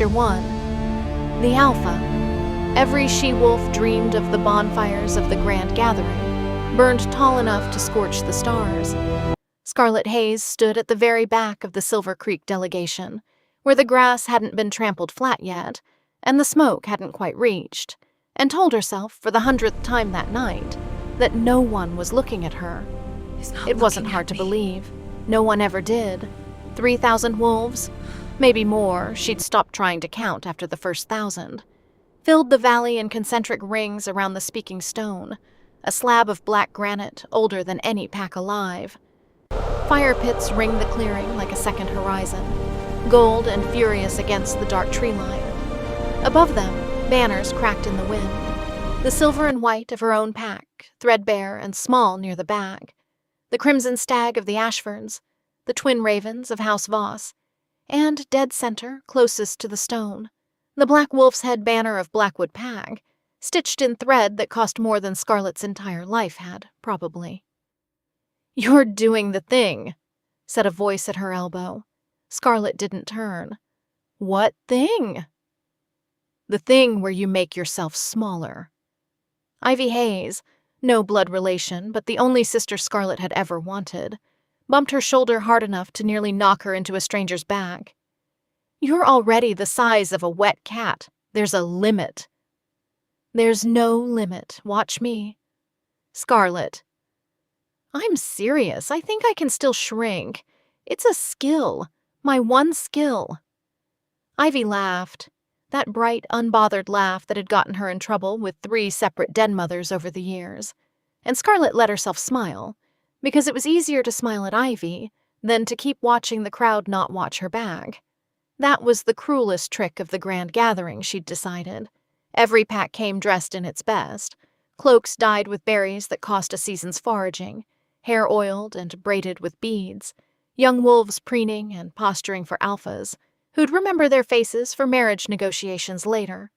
Chapter 1. The Alpha. Every she-wolf dreamed of the bonfires of the Grand Gathering, burned tall enough to scorch the stars. Scarlett Hayes stood at the very back of the Silver Creek delegation, where the grass hadn't been trampled flat yet, and the smoke hadn't quite reached, and told herself for the 100th time that night that no one was looking at her. It wasn't hard to believe. No one ever did. 3,000 wolves, maybe more, she'd stopped trying to count after the first 1,000, filled the valley in concentric rings around the speaking stone, a slab of black granite older than any pack alive. Fire pits ringed the clearing like a second horizon, gold and furious against the dark tree line. Above them, banners cracked in the wind, the silver and white of her own pack, threadbare and small near the back, the crimson stag of the Ashfords, the twin ravens of House Voss, and dead center, closest to the stone, the black wolf's head banner of Blackwood Palace, stitched in thread that cost more than Scarlett's entire life had, probably. "You're doing the thing," said a voice at her elbow. Scarlett didn't turn. "What thing?" "The thing where you make yourself smaller." Ivy Hayes, no blood relation, but the only sister Scarlett had ever wanted, bumped her shoulder hard enough to nearly knock her into a stranger's back. "You're already the size of a wet cat. There's a limit." "There's no limit. Watch me." "Scarlett." "I'm serious. I think I can still shrink. It's a skill. My one skill." Ivy laughed. That bright, unbothered laugh that had gotten her in trouble with 3 separate den mothers over the years. And Scarlett let herself smile, because it was easier to smile at Ivy than to keep watching the crowd not watch her back. That was the cruelest trick of the Grand Gathering, she'd decided. Every pack came dressed in its best, cloaks dyed with berries that cost a season's foraging, hair oiled and braided with beads, young wolves preening and posturing for alphas, who'd remember their faces for marriage negotiations later.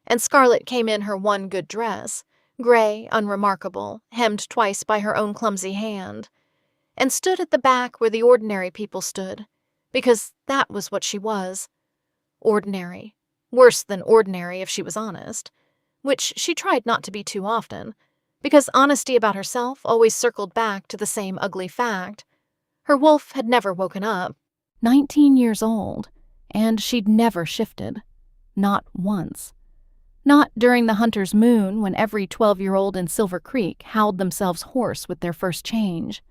And Scarlett came in her one good dress, gray, unremarkable, hemmed twice by her own clumsy hand, and stood at the back where the ordinary people stood, because that was what she was. Ordinary. Worse than ordinary if she was honest, which she tried not to be too often, because honesty about herself always circled back to the same ugly fact. Her wolf had never woken up, 19 years old, and she'd never shifted. Not once. Not during the hunter's moon when every 12-year-old in Silver Creek howled themselves hoarse with their first change.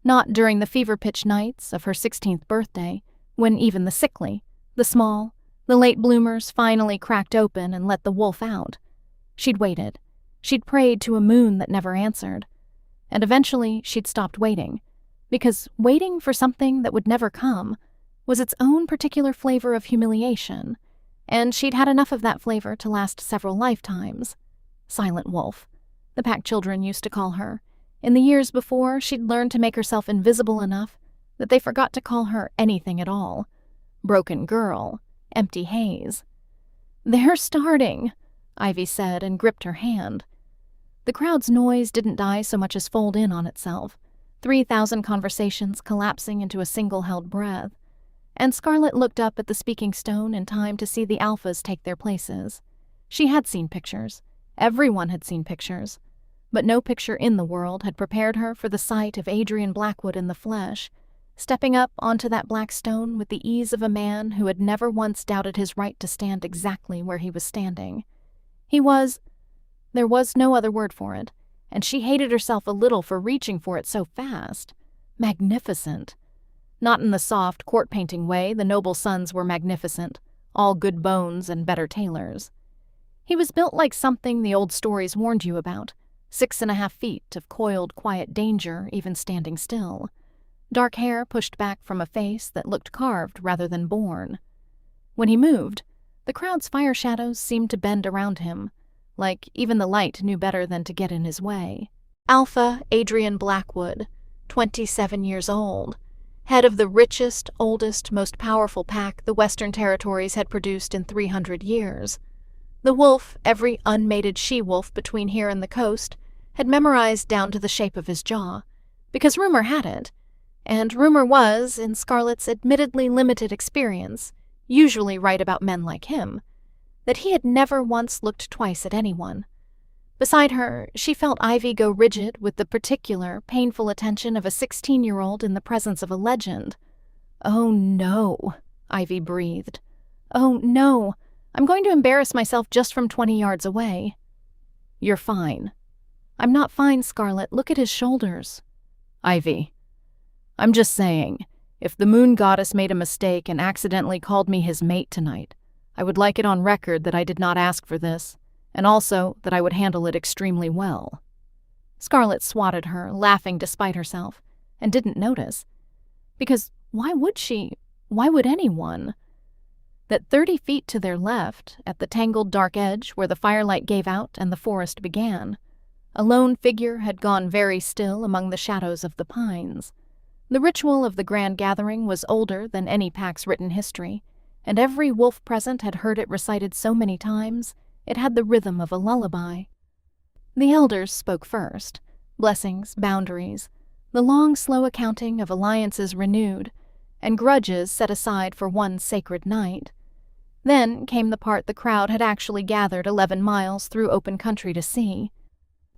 Not during the fever-pitch nights of her 16th birthday, when even the sickly, the small, the late bloomers finally cracked open and let the wolf out. She'd waited. She'd prayed to a moon that never answered. And eventually she'd stopped waiting, because waiting for something that would never come was its own particular flavor of humiliation, and she'd had enough of that flavor to last several lifetimes. Silent Wolf, the pack children used to call her, in the years before she'd learned to make herself invisible enough that they forgot to call her anything at all. Broken Girl, Empty Haze. "They're starting," Ivy said and gripped her hand. The crowd's noise didn't die so much as fold in on itself, 3,000 conversations collapsing into a single held breath. And Scarlett looked up at the speaking stone in time to see the alphas take their places. She had seen pictures. Everyone had seen pictures. But no picture in the world had prepared her for the sight of Adrian Blackwood in the flesh, stepping up onto that black stone with the ease of a man who had never once doubted his right to stand exactly where he was standing. He was— there was no other word for it, and she hated herself a little for reaching for it so fast. Magnificent. Not in the soft, court-painting way the noble sons were magnificent, all good bones and better tailors. He was built like something the old stories warned you about, 6.5 feet of coiled, quiet danger even standing still. Dark hair pushed back from a face that looked carved rather than born. When he moved, the crowd's fire shadows seemed to bend around him, like even the light knew better than to get in his way. Alpha Adrian Blackwood, 27 years old, head of the richest, oldest, most powerful pack the Western Territories had produced in 300 years. The wolf, every unmated she-wolf between here and the coast, had memorized down to the shape of his jaw, because rumor had it, and rumor was, in Scarlett's admittedly limited experience, usually right about men like him, that he had never once looked twice at anyone. Beside her, she felt Ivy go rigid with the particular, painful attention of a 16-year-old in the presence of a legend. "Oh, no," Ivy breathed. "Oh, no. I'm going to embarrass myself just from 20 yards away." "You're fine." "I'm not fine, Scarlett. Look at his shoulders." "Ivy, I'm just saying, if the moon goddess made a mistake and accidentally called me his mate tonight, I would like it on record that I did not ask for this, and also that I would handle it extremely well." Scarlett swatted her, laughing despite herself, and didn't notice. Because why would she? Why would anyone? That 30 feet to their left, at the tangled dark edge where the firelight gave out and the forest began, a lone figure had gone very still among the shadows of the pines. The ritual of the grand gathering was older than any pack's written history, and every wolf present had heard it recited so many times it had the rhythm of a lullaby. The elders spoke first, blessings, boundaries, the long, slow accounting of alliances renewed, and grudges set aside for one sacred night. Then came the part the crowd had actually gathered 11 miles through open country to see.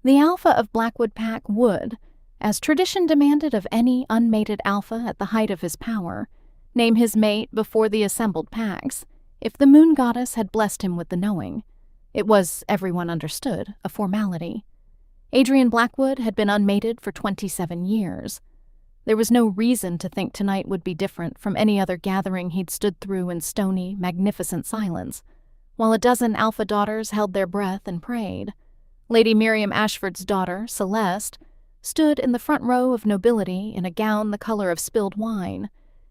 The alpha of Blackwood Pack would, as tradition demanded of any unmated alpha at the height of his power, name his mate before the assembled packs, if the moon goddess had blessed him with the knowing. It was, everyone understood, a formality. Adrian Blackwood had been unmated for 27 years. There was no reason to think tonight would be different from any other gathering he'd stood through in stony, magnificent silence, while a dozen alpha daughters held their breath and prayed. Lady Miriam Ashford's daughter, Celeste, stood in the front row of nobility in a gown the color of spilled wine,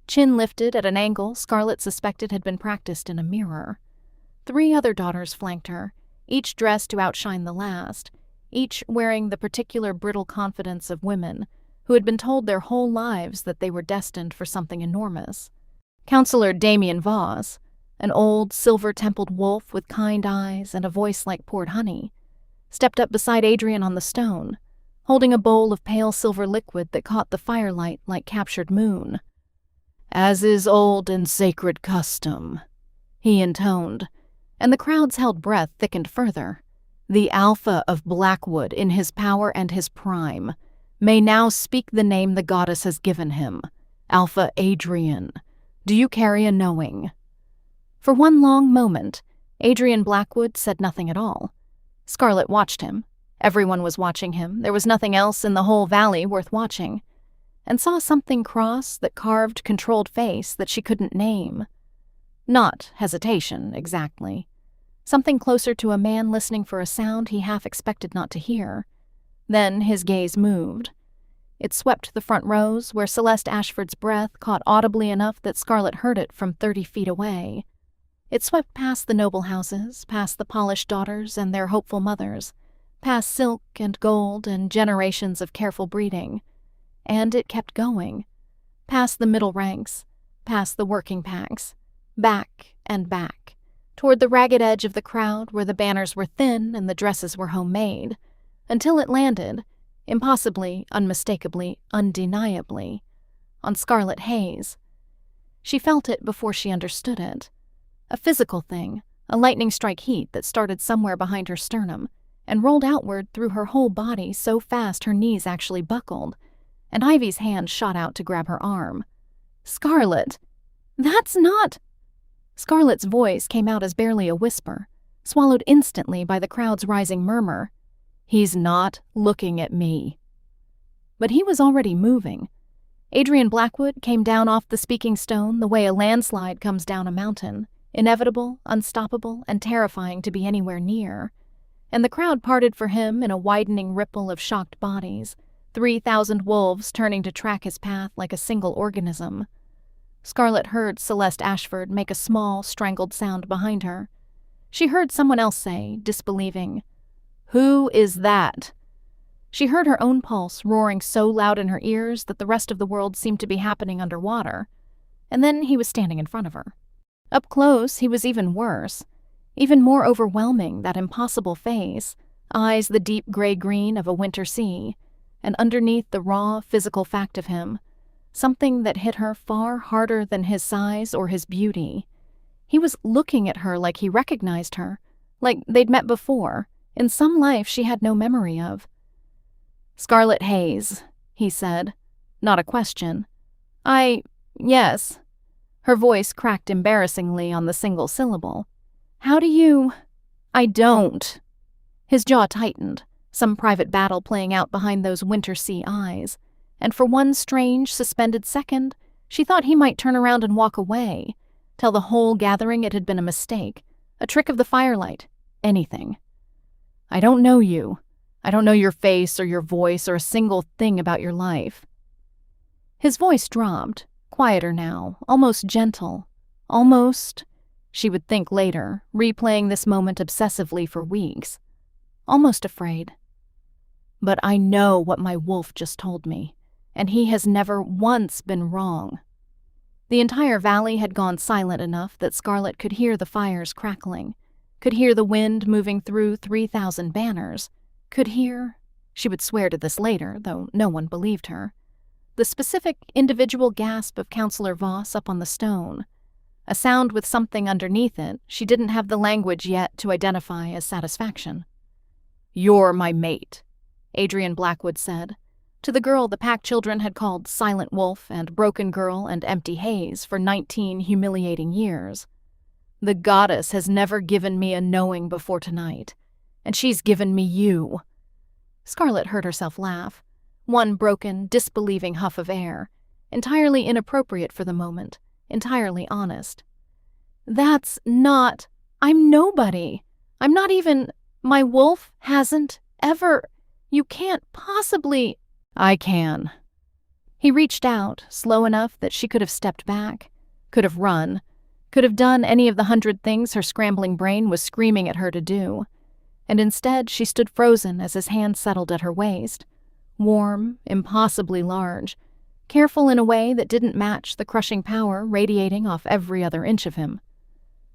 chin lifted at an angle Scarlett suspected had been practiced in a mirror. 3 other daughters flanked her, each dressed to outshine the last, each wearing the particular brittle confidence of women who had been told their whole lives that they were destined for something enormous. Councillor Damien Voss, an old, silver-templed wolf with kind eyes and a voice like poured honey, stepped up beside Adrian on the stone, holding a bowl of pale silver liquid that caught the firelight like captured moon. "As is old and sacred custom," he intoned, and the crowd's held breath thickened further. "The Alpha of Blackwood, in his power and his prime, may now speak the name the goddess has given him. Alpha Adrian, do you carry a knowing?" For one long moment, Adrian Blackwood said nothing at all. Scarlett watched him. Everyone was watching him. There was nothing else in the whole valley worth watching. And saw something cross that carved controlled face that she couldn't name. Not hesitation, exactly. Something closer to a man listening for a sound he half expected not to hear. Then his gaze moved. It swept the front rows, where Celeste Ashford's breath caught audibly enough that Scarlett heard it from 30 feet away. It swept past the noble houses, past the polished daughters and their hopeful mothers, past silk and gold and generations of careful breeding. And it kept going, past the middle ranks, past the working packs, back and back, toward the ragged edge of the crowd where the banners were thin and the dresses were homemade, until it landed, impossibly, unmistakably, undeniably, on Scarlett Hayes. She felt it before she understood it. A physical thing, a lightning strike heat that started somewhere behind her sternum and rolled outward through her whole body so fast her knees actually buckled, and Ivy's hand shot out to grab her arm. "Scarlett! That's not—" Scarlett's voice came out as barely a whisper, swallowed instantly by the crowd's rising murmur. "He's not looking at me." But he was already moving. Adrian Blackwood came down off the speaking stone the way a landslide comes down a mountain, inevitable, unstoppable, and terrifying to be anywhere near. And the crowd parted for him in a widening ripple of shocked bodies, 3,000 wolves turning to track his path like a single organism. Scarlett heard Celeste Ashford make a small, strangled sound behind her. She heard someone else say, disbelieving, "Who is that?" She heard her own pulse roaring so loud in her ears that the rest of the world seemed to be happening underwater. And then he was standing in front of her. Up close, he was even worse. Even more overwhelming, that impossible face, eyes the deep gray-green of a winter sea, and underneath the raw, physical fact of him, something that hit her far harder than his size or his beauty. He was looking at her like he recognized her, like they'd met before, in some life she had no memory of. "Scarlett Hayes," he said, not a question. Yes." Her voice cracked embarrassingly on the single syllable. "How do you—" "I don't." His jaw tightened, some private battle playing out behind those winter sea eyes, and for one strange, suspended second, she thought he might turn around and walk away, tell the whole gathering it had been a mistake, a trick of the firelight, anything. "I don't know you. I don't know your face or your voice or a single thing about your life." His voice dropped, quieter now, almost gentle, almost, she would think later, replaying this moment obsessively for weeks, almost afraid. "But I know what my wolf just told me, and he has never once been wrong." The entire valley had gone silent enough that Scarlett could hear the fires crackling, could hear the wind moving through 3,000 banners, could hear, she would swear to this later, though no one believed her, the specific individual gasp of Counselor Voss up on the stone, a sound with something underneath it she didn't have the language yet to identify as satisfaction. "You're my mate," Adrian Blackwood said, to the girl the pack children had called Silent Wolf and Broken Girl and Empty Haze for 19 humiliating years. "The goddess has never given me a knowing before tonight, and she's given me you." Scarlett heard herself laugh, one broken, disbelieving huff of air, entirely inappropriate for the moment, entirely honest. "That's not— I'm nobody. I'm not even— my wolf hasn't ever— you can't possibly—" "I can." He reached out, slow enough that she could have stepped back, could have run, could have done any of the 100 things her scrambling brain was screaming at her to do, and instead she stood frozen as his hand settled at her waist, warm, impossibly large, careful in a way that didn't match the crushing power radiating off every other inch of him.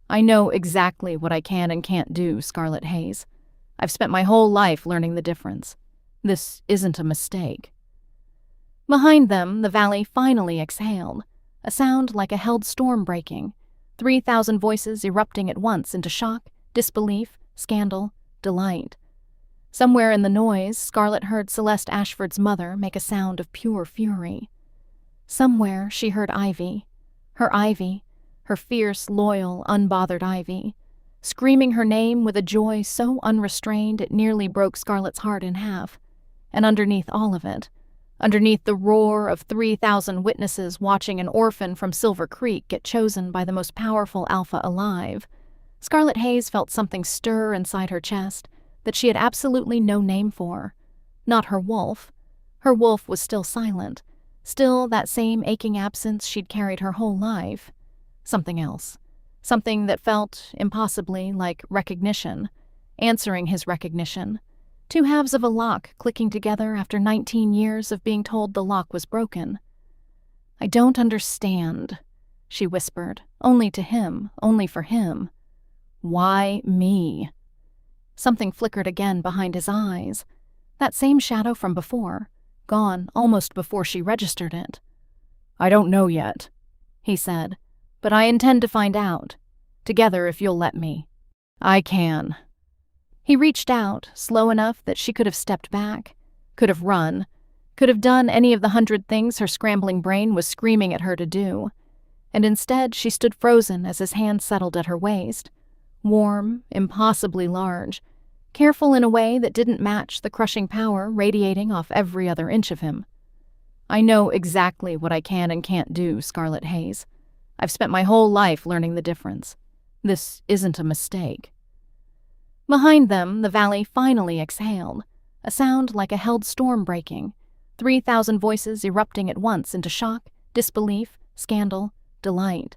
"I know exactly what I can and can't do, Scarlett Hayes. I've spent my whole life learning the difference. This isn't a mistake." Behind them, the valley finally exhaled, a sound like a held storm breaking, 3,000 voices erupting at once into shock, disbelief, scandal, delight. Somewhere in the noise, Scarlett heard Celeste Ashford's mother make a sound of pure fury. Somewhere she heard Ivy, her fierce, loyal, unbothered Ivy, screaming her name with a joy so unrestrained it nearly broke Scarlett's heart in half, and underneath all of it, underneath the roar of 3,000 witnesses watching an orphan from Silver Creek get chosen by the most powerful alpha alive, Scarlett Hayes felt something stir inside her chest that she had absolutely no name for. Not her wolf. Her wolf was still silent, still that same aching absence she'd carried her whole life. Something else. Something that felt, impossibly, like recognition, answering his recognition. 2 halves of a lock clicking together after 19 years of being told the lock was broken. "I don't understand," she whispered, only to him, only for him. "Why me?" Something flickered again behind his eyes. That same shadow from before, gone almost before she registered it. "I don't know yet," he said, "but I intend to find out. Together if you'll let me. I can." He reached out, slow enough that she could have stepped back, could have run, could have done any of the 100 things her scrambling brain was screaming at her to do, and instead she stood frozen as his hand settled at her waist, warm, impossibly large, careful in a way that didn't match the crushing power radiating off every other inch of him. "I know exactly what I can and can't do, Scarlett Hayes. I've spent my whole life learning the difference. This isn't a mistake." Behind them, the valley finally exhaled, a sound like a held storm breaking, 3,000 voices erupting at once into shock, disbelief, scandal, delight.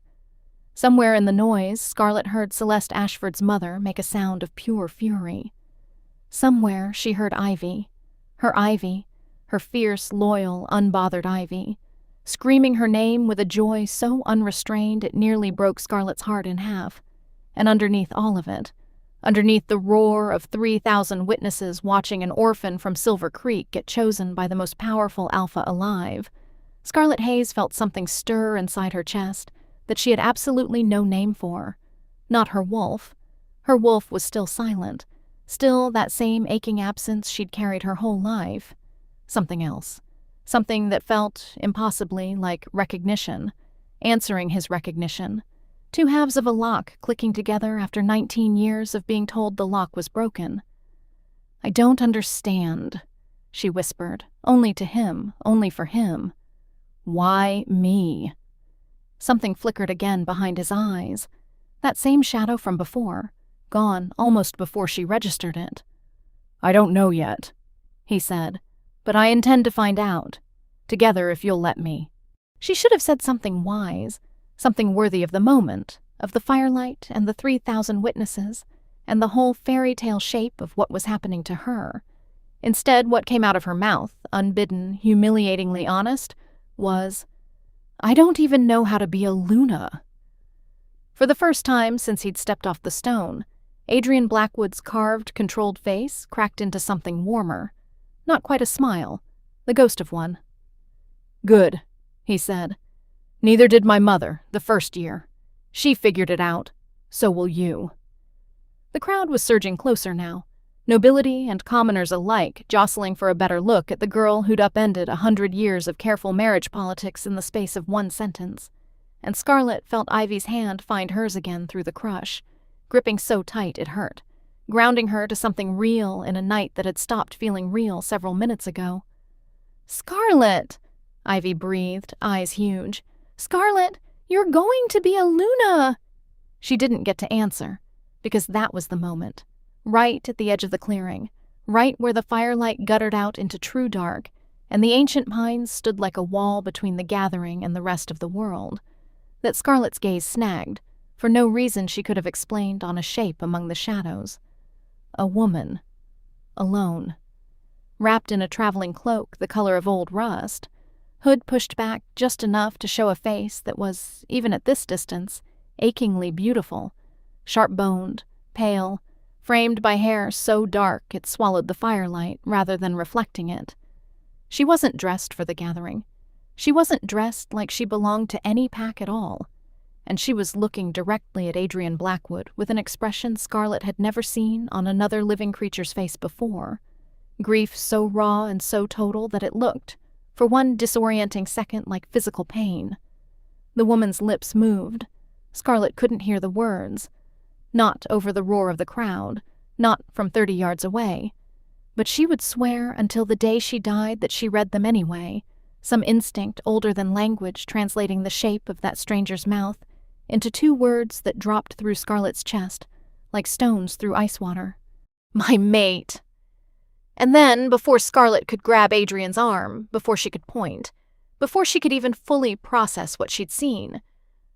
Somewhere in the noise, Scarlett heard Celeste Ashford's mother make a sound of pure fury. Somewhere she heard Ivy, her fierce, loyal, unbothered Ivy, screaming her name with a joy so unrestrained it nearly broke Scarlett's heart in half, and underneath all of it, underneath the roar of 3,000 witnesses watching an orphan from Silver Creek get chosen by the most powerful alpha alive, Scarlett Hayes felt something stir inside her chest that she had absolutely no name for. Not her wolf. Her wolf was still silent, still that same aching absence she'd carried her whole life. Something else. Something that felt, impossibly, like recognition, answering his recognition. Two halves of a lock clicking together after 19 years of being told the lock was broken. "I don't understand," she whispered, only to him, only for him. "Why me?" Something flickered again behind his eyes. That same shadow from before, gone almost before she registered it. "I don't know yet," he said, "but I intend to find out. Together, if you'll let me." She should have said something wise, something worthy of the moment, of the firelight and the 3,000 witnesses, and the whole fairy tale shape of what was happening to her. Instead, what came out of her mouth, unbidden, humiliatingly honest, was, "I don't even know how to be a Luna." For the first time since he'd stepped off the stone, Adrian Blackwood's carved, controlled face cracked into something warmer. Not quite a smile, the ghost of one. "Good," he said. "Neither did my mother, the first year. She figured it out. So will you." The crowd was surging closer now, nobility and commoners alike jostling for a better look at the girl who'd upended 100 years of careful marriage politics in the space of one sentence. And Scarlett felt Ivy's hand find hers again through the crush, gripping so tight it hurt, grounding her to something real in a night that had stopped feeling real several minutes ago. "Scarlett!" Ivy breathed, eyes huge. "Scarlett, you're going to be a Luna!" She didn't get to answer, because that was the moment. Right at the edge of the clearing, right where the firelight guttered out into true dark, and the ancient pines stood like a wall between the gathering and the rest of the world, that Scarlett's gaze snagged, for no reason she could have explained, on a shape among the shadows. A woman. Alone. Wrapped in a traveling cloak the color of old rust, hood pushed back just enough to show a face that was, even at this distance, achingly beautiful, sharp-boned, pale, framed by hair so dark it swallowed the firelight rather than reflecting it. She wasn't dressed for the gathering. She wasn't dressed like she belonged to any pack at all, and she was looking directly at Adrian Blackwood with an expression Scarlett had never seen on another living creature's face before, grief so raw and so total that it looked, for one disorienting second, like physical pain. The woman's lips moved. Scarlett couldn't hear the words, not over the roar of the crowd, not from 30 yards away, but she would swear until the day she died that she read them anyway, some instinct older than language translating the shape of that stranger's mouth into two words that dropped through Scarlett's chest, like stones through ice water. "My mate!" And then, before Scarlett could grab Adrian's arm, before she could point, before she could even fully process what she'd seen,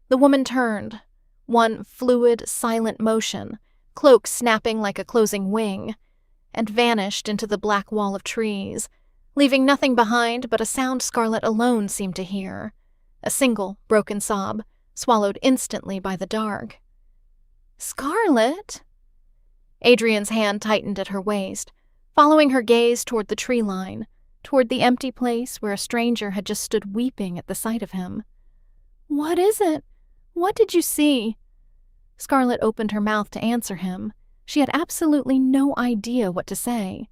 the woman turned, one fluid, silent motion, cloak snapping like a closing wing, and vanished into the black wall of trees, leaving nothing behind but a sound Scarlett alone seemed to hear, a single broken sob, swallowed instantly by the dark. "Scarlett?" Adrian's hand tightened at her waist, following her gaze toward the tree line, toward the empty place where a stranger had just stood weeping at the sight of him. "What is it? What did you see?" Scarlett opened her mouth to answer him. She had absolutely no idea what to say.